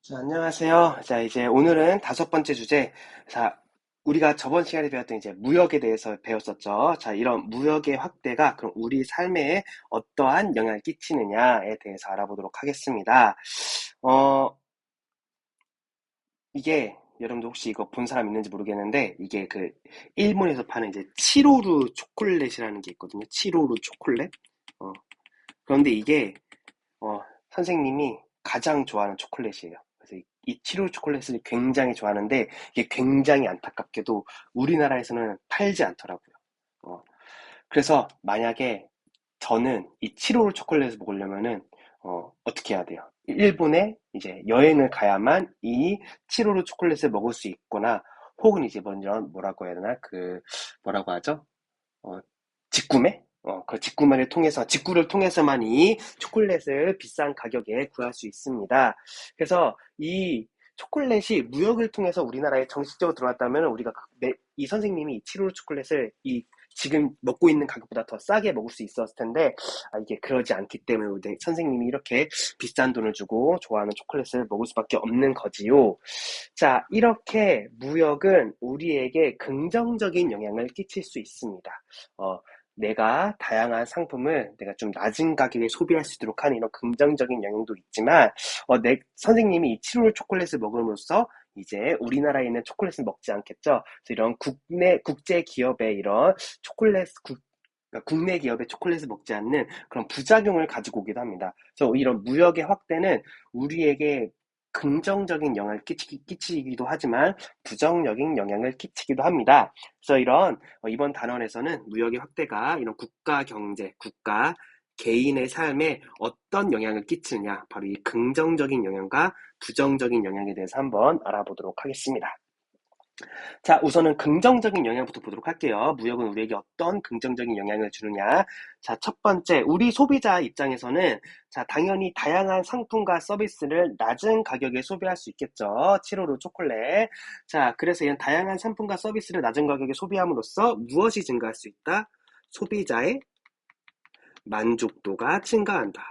자, 안녕하세요. 자, 이제 오늘은 다섯 번째 주제. 자, 우리가 저번 시간에 배웠던 이제 무역에 대해서 배웠었죠. 자, 이런 무역의 확대가 그럼 우리 삶에 어떠한 영향을 끼치느냐에 대해서 알아보도록 하겠습니다. 어, 이게 여러분들 혹시 이거 본 사람 있는지 모르겠는데 이게 그 일본에서 파는 이제 치로루 초콜릿이라는 게 있거든요. 치로루 초콜릿. 어, 그런데 이게 어, 선생님이 가장 좋아하는 초콜릿이에요. 그래서 이 치로 초콜릿을 굉장히 좋아하는데 이게 굉장히 안타깝게도 우리나라에서는 팔지 않더라고요. 어, 그래서 만약에 저는 이 치로 초콜릿을 먹으려면은 어떻게 해야 돼요? 일본에 이제 여행을 가야만 이 치로루 초콜릿을 먹을 수 있거나 혹은 이제 먼저 뭐라고 해야 되나 그 뭐라고 하죠? 어, 직구매? 그 직구를 통해서만 이 초콜릿을 비싼 가격에 구할 수 있습니다. 그래서 이 초콜릿이 무역을 통해서 우리나라에 정식적으로 들어왔다면 우리가 이 선생님이 이 치로 초콜릿을 이 지금 먹고 있는 가격보다 더 싸게 먹을 수 있었을 텐데 이게 그러지 않기 때문에 우리 선생님이 이렇게 비싼 돈을 주고 좋아하는 초콜릿을 먹을 수밖에 없는 거지요. 자, 이렇게 무역은 우리에게 긍정적인 영향을 끼칠 수 있습니다. 어, 내가 다양한 상품을 내가 좀 낮은 가격에 소비할 수 있도록 하는 이런 긍정적인 영향도 있지만, 선생님이 이 치롤 초콜릿을 먹음으로써 이제 우리나라에 있는 초콜릿을 먹지 않겠죠. 그래서 이런 국제 기업의 이런 그러니까 국내 기업의 초콜릿을 먹지 않는 그런 부작용을 가지고 오기도 합니다. 그래서 이런 무역의 확대는 우리에게 긍정적인 영향을 끼치기도 하지만 부정적인 영향을 끼치기도 합니다. 그래서 이번 단원에서는 무역의 확대가 이런 국가 경제, 국가 개인의 삶에 어떤 영향을 끼치느냐, 바로 이 긍정적인 영향과 부정적인 영향에 대해서 한번 알아보도록 하겠습니다. 자, 우선은 긍정적인 영향부터 보도록 할게요. 무역은 우리에게 어떤 긍정적인 영향을 주느냐. 자, 첫 번째, 우리 소비자 입장에서는, 자, 당연히 다양한 상품과 서비스를 낮은 가격에 소비할 수 있겠죠. 7호로 초콜릿. 자, 그래서 이런 다양한 상품과 서비스를 낮은 가격에 소비함으로써 무엇이 증가할 수 있다? 소비자의 만족도가 증가한다.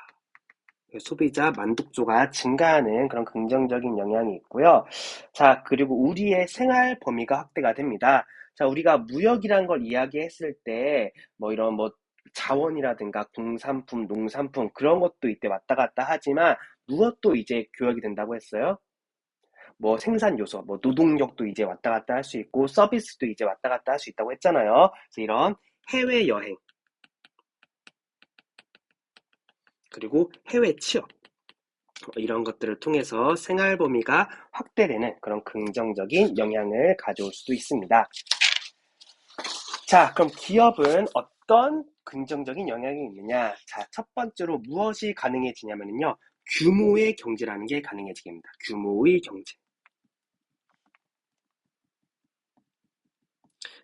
소비자 만족도가 증가하는 그런 긍정적인 영향이 있고요. 자, 그리고 우리의 생활 범위가 확대가 됩니다. 자, 우리가 무역이라는 걸 이야기했을 때, 이런 자원이라든가 공산품, 농산품, 그런 것도 이때 왔다 갔다 하지만, 무엇도 이제 교역이 된다고 했어요? 생산 요소, 노동력도 이제 왔다 갔다 할 수 있고, 서비스도 이제 왔다 갔다 할 수 있다고 했잖아요. 그래서 이런 해외여행, 그리고 해외 취업, 이런 것들을 통해서 생활 범위가 확대되는 그런 긍정적인 영향을 가져올 수도 있습니다. 자, 그럼 기업은 어떤 긍정적인 영향이 있느냐? 자, 첫 번째로 무엇이 가능해지냐면요. 규모의 경제라는 게 가능해지게 됩니다. 규모의 경제.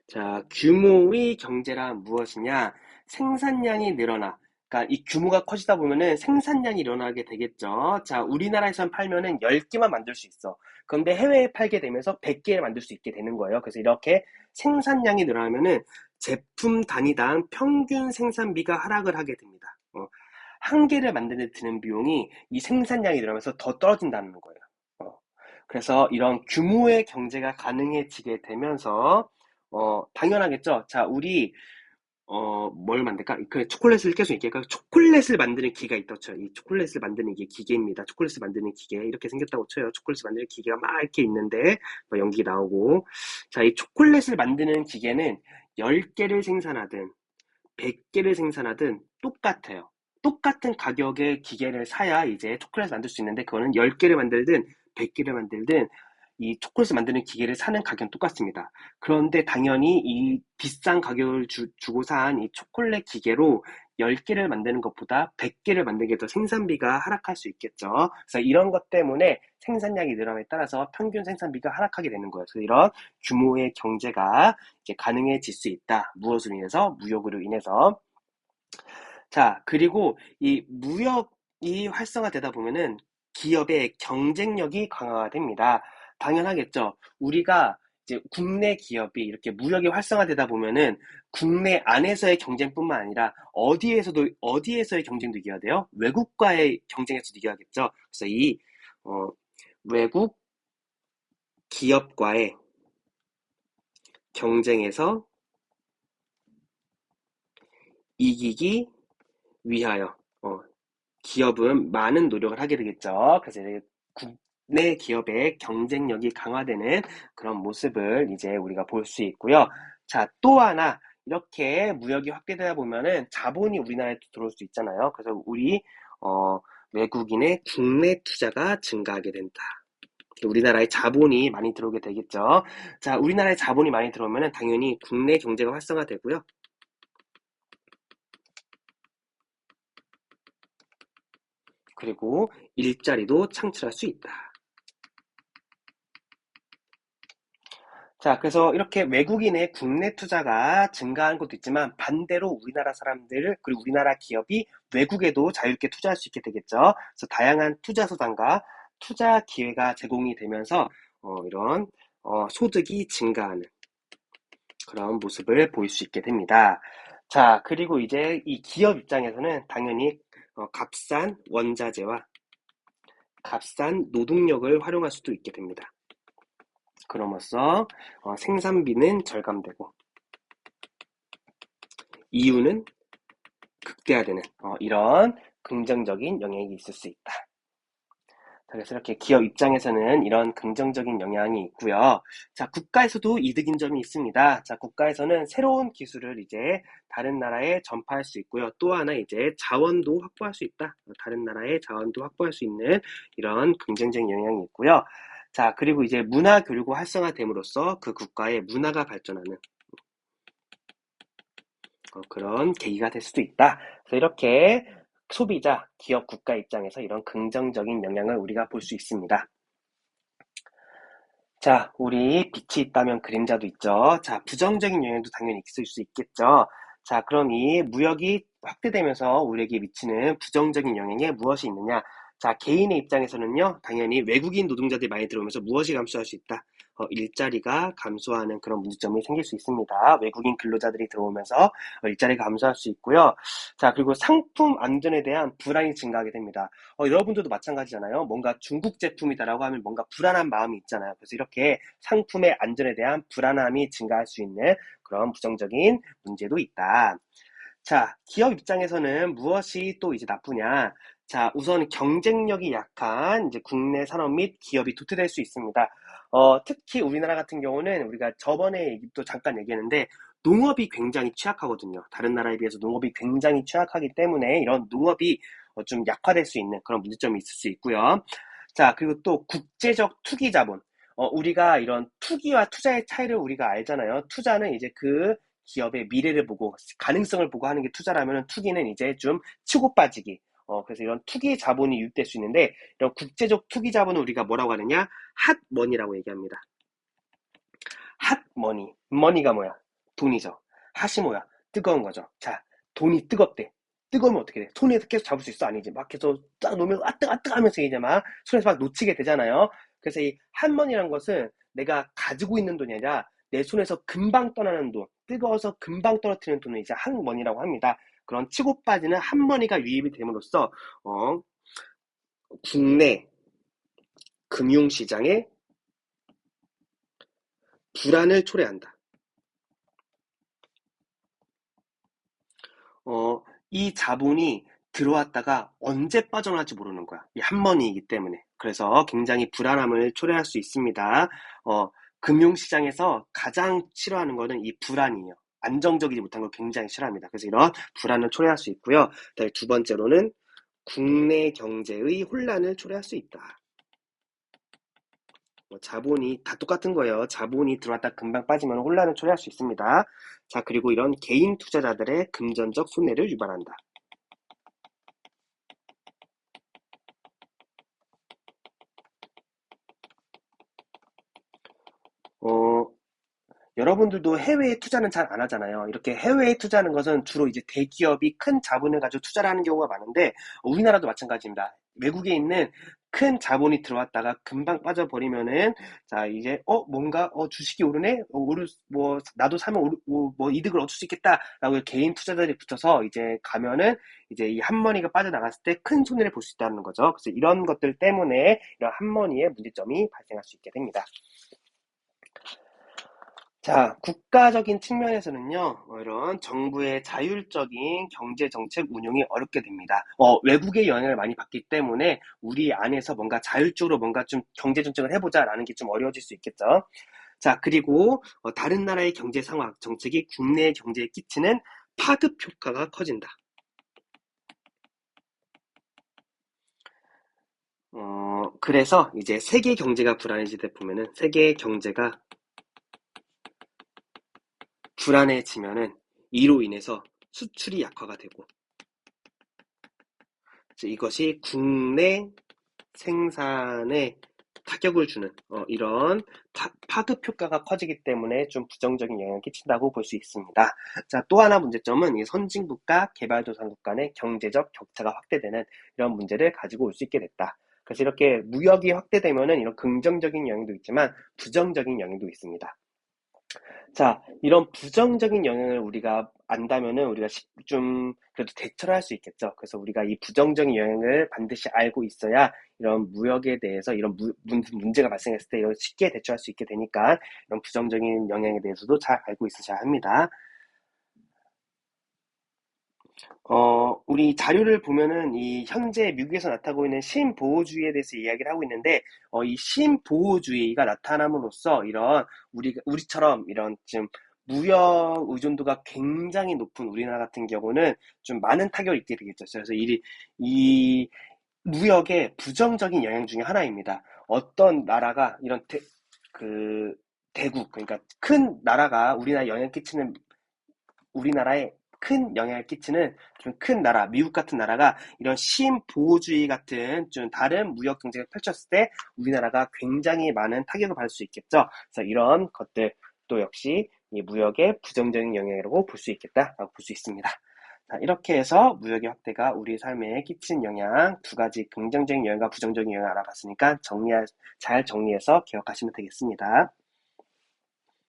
자, 규모의 경제란 무엇이냐? 생산량이 늘어나. 그러니까 이 규모가 커지다 보면은 생산량이 일어나게 되겠죠. 자, 우리나라에선 팔면은 10개만 만들 수 있어. 그런데 해외에 팔게 되면서 100개를 만들 수 있게 되는 거예요. 그래서 이렇게 생산량이 늘어나면은 제품 단위당 평균 생산비가 하락을 하게 됩니다. 한 개를 만드는 데 드는 비용이 이 생산량이 늘어나면서 더 떨어진다는 거예요. 어, 그래서 이런 규모의 경제가 가능해지게 되면서 당연하겠죠. 자, 뭘 만들까? 그 초콜릿을 계속 얘기할까? 초콜릿을 만드는 기계가 있다고 쳐요. 이 초콜릿을 만드는 이게 기계입니다. 초콜릿을 만드는 기계. 이렇게 생겼다고 쳐요. 초콜릿을 만드는 기계가 막 이렇게 있는데, 연기 나오고. 자, 이 초콜릿을 만드는 기계는 10개를 생산하든, 100개를 생산하든 똑같아요. 똑같은 가격의 기계를 사야 이제 초콜릿을 만들 수 있는데, 그거는 10개를 만들든, 100개를 만들든, 이 초콜릿을 만드는 기계를 사는 가격은 똑같습니다. 그런데 당연히 이 비싼 가격을 주고 산 이 초콜릿 기계로 10개를 만드는 것보다 100개를 만드는 게 더 생산비가 하락할 수 있겠죠. 그래서 이런 것 때문에 생산량이 늘어남에 따라서 평균 생산비가 하락하게 되는 거예요. 그래서 이런 규모의 경제가 이제 가능해질 수 있다. 무엇으로 인해서? 무역으로 인해서. 자, 그리고 이 무역이 활성화되다 보면은 기업의 경쟁력이 강화가 됩니다. 당연하겠죠. 우리가 이제 국내 기업이 이렇게 무역이 활성화되다 보면은 국내 안에서의 경쟁뿐만 아니라 어디에서의 경쟁도 이겨야 돼요? 외국과의 경쟁에서도 이겨야겠죠. 그래서 어, 외국 기업과의 경쟁에서 이기기 위하여 기업은 많은 노력을 하게 되겠죠. 그래서 이제 국내 기업의 경쟁력이 강화되는 그런 모습을 이제 우리가 볼 수 있고요. 자, 또 하나 이렇게 무역이 확대되다 보면은 자본이 우리나라에 들어올 수 있잖아요. 그래서 외국인의 국내 투자가 증가하게 된다. 우리나라에 자본이 많이 들어오게 되겠죠. 자, 우리나라에 자본이 많이 들어오면은 당연히 국내 경제가 활성화되고요. 그리고 일자리도 창출할 수 있다. 자, 그래서 이렇게 외국인의 국내 투자가 증가한 것도 있지만 반대로 우리나라 사람들 그리고 우리나라 기업이 외국에도 자유롭게 투자할 수 있게 되겠죠. 그래서 다양한 투자 수단과 투자 기회가 제공이 되면서 이런 소득이 증가하는 그런 모습을 보일 수 있게 됩니다. 자, 그리고 이제 이 기업 입장에서는 당연히 값싼 원자재와 값싼 노동력을 활용할 수도 있게 됩니다. 그럼으로써 생산비는 절감되고 이윤은 극대화되는 이런 긍정적인 영향이 있을 수 있다. 그래서 이렇게 기업 입장에서는 이런 긍정적인 영향이 있고요. 자, 국가에서도 이득인 점이 있습니다. 자, 국가에서는 새로운 기술을 이제 다른 나라에 전파할 수 있고요. 또 하나 이제 자원도 확보할 수 있다. 다른 나라의 자원도 확보할 수 있는 이런 긍정적인 영향이 있고요. 자, 그리고 이제 문화 교류가 활성화됨으로써 그 국가의 문화가 발전하는 그런 계기가 될 수도 있다. 그래서 이렇게 소비자, 기업, 국가 입장에서 이런 긍정적인 영향을 우리가 볼 수 있습니다. 자, 우리 빛이 있다면 그림자도 있죠. 자, 부정적인 영향도 당연히 있을 수 있겠죠. 자, 그럼 이 무역이 확대되면서 우리에게 미치는 부정적인 영향에 무엇이 있느냐? 자, 개인의 입장에서는요, 당연히 외국인 노동자들이 많이 들어오면서 무엇이 감소할 수 있다? 일자리가 감소하는 그런 문제점이 생길 수 있습니다. 외국인 근로자들이 들어오면서 일자리가 감소할 수 있고요. 자, 그리고 상품 안전에 대한 불안이 증가하게 됩니다. 여러분들도 마찬가지잖아요. 뭔가 중국 제품이다라고 하면 뭔가 불안한 마음이 있잖아요. 그래서 이렇게 상품의 안전에 대한 불안함이 증가할 수 있는 그런 부정적인 문제도 있다. 자, 기업 입장에서는 무엇이 또 이제 나쁘냐? 자, 우선 경쟁력이 약한 이제 국내 산업 및 기업이 도태될 수 있습니다. 특히 우리나라 같은 경우는 우리가 저번에 또 잠깐 얘기했는데 농업이 굉장히 취약하거든요. 다른 나라에 비해서 농업이 굉장히 취약하기 때문에 이런 농업이 좀 약화될 수 있는 그런 문제점이 있을 수 있고요. 자, 그리고 또 국제적 투기 자본. 우리가 이런 투기와 투자의 차이를 우리가 알잖아요. 투자는 이제 그 기업의 미래를 보고 가능성을 보고 하는 게 투자라면 투기는 이제 좀 치고 빠지기. 그래서 이런 투기 자본이 유입될 수 있는데 이런 국제적 투기 자본은 우리가 뭐라고 하느냐? 핫머니라고 얘기합니다. 핫머니. 머니가 뭐야? 돈이죠. 핫이 뭐야? 뜨거운 거죠. 자, 돈이 뜨겁대. 뜨거우면 어떻게 돼? 손에서 계속 잡을 수 있어? 아니지. 막 계속 딱 놓으면 뜨거, 뜨거 하면서 이제 막 손에서 막 놓치게 되잖아요. 그래서 이 핫머니라는 것은 내가 가지고 있는 돈이 아니라 내 손에서 금방 떠나는 돈, 뜨거워서 금방 떨어뜨리는 돈을 이제 핫머니라고 합니다. 그런 치고 빠지는 핫머니가 유입이 됨으로써 국내 금융시장에 불안을 초래한다. 이 자본이 들어왔다가 언제 빠져나갈지 모르는 거야. 이 한머니이기 때문에. 그래서 굉장히 불안함을 초래할 수 있습니다. 금융시장에서 가장 싫어하는 거는 이 불안이에요. 안정적이지 못한 걸 굉장히 싫어합니다. 그래서 이런 불안을 초래할 수 있고요. 두 번째로는 국내 경제의 혼란을 초래할 수 있다. 자본이 다 똑같은 거예요. 자본이 들어왔다 금방 빠지면 혼란을 초래할 수 있습니다. 자, 그리고 이런 개인 투자자들의 금전적 손해를 유발한다. 어, 여러분들도 해외에 투자는 잘 안 하잖아요. 이렇게 해외에 투자하는 것은 주로 이제 대기업이 큰 자본을 가지고 투자를 하는 경우가 많은데, 우리나라도 마찬가지입니다. 외국에 있는 큰 자본이 들어왔다가 금방 빠져버리면은, 자, 이제, 뭔가, 주식이 오르네? 나도 사면 뭐, 이득을 얻을 수 있겠다라고 개인 투자자들이 붙어서 이제 가면은, 이제 이 한머니가 빠져나갔을 때 큰 손해를 볼 수 있다는 거죠. 그래서 이런 것들 때문에 이런 한머니의 문제점이 발생할 수 있게 됩니다. 자, 국가적인 측면에서는요, 이런 정부의 자율적인 경제 정책 운용이 어렵게 됩니다. 외국의 영향을 많이 받기 때문에 우리 안에서 뭔가 자율적으로 뭔가 좀 경제 정책을 해보자라는 게 좀 어려워질 수 있겠죠. 자, 그리고 다른 나라의 경제 상황, 정책이 국내 경제에 끼치는 파급 효과가 커진다. 그래서 이제 세계 경제가 불안해지다 보면은 세계 경제가 불안해지면은 이로 인해서 수출이 약화가 되고 이것이 국내 생산에 타격을 주는 이런 파급 효과가 커지기 때문에 좀 부정적인 영향을 끼친다고 볼 수 있습니다. 자, 또 하나 문제점은 이 선진국과 개발도상국 간의 경제적 격차가 확대되는 이런 문제를 가지고 올 수 있게 됐다. 그래서 이렇게 무역이 확대되면은 이런 긍정적인 영향도 있지만 부정적인 영향도 있습니다. 자, 이런 부정적인 영향을 우리가 안다면은 우리가 좀 그래도 대처를 할 수 있겠죠. 그래서 우리가 이 부정적인 영향을 반드시 알고 있어야 이런 무역에 대해서 이런 문제가 발생했을 때 이런 쉽게 대처할 수 있게 되니까 이런 부정적인 영향에 대해서도 잘 알고 있으셔야 합니다. 우리 자료를 보면은 이 현재 미국에서 나타나고 있는 신보호주의에 대해서 이야기를 하고 있는데, 이 신보호주의가 나타남으로써 우리처럼 이런 좀 무역 의존도가 굉장히 높은 우리나라 같은 경우는 좀 많은 타격을 입게 되겠죠. 그래서 이 무역의 부정적인 영향 중에 하나입니다. 어떤 나라가 그, 대국, 그러니까 큰 나라가 우리나라에 큰 영향을 끼치는 좀 큰 나라, 미국 같은 나라가 이런 신보호주의 같은 좀 다른 무역 경쟁을 펼쳤을 때 우리나라가 굉장히 많은 타격을 받을 수 있겠죠. 그래서 이런 것들도 역시 이 무역의 부정적인 영향이라고 볼 수 있겠다라고 볼 수 있습니다. 자, 이렇게 해서 무역의 확대가 우리 삶에 끼친 영향, 두 가지 긍정적인 영향과 부정적인 영향을 알아봤으니까 잘 정리해서 기억하시면 되겠습니다.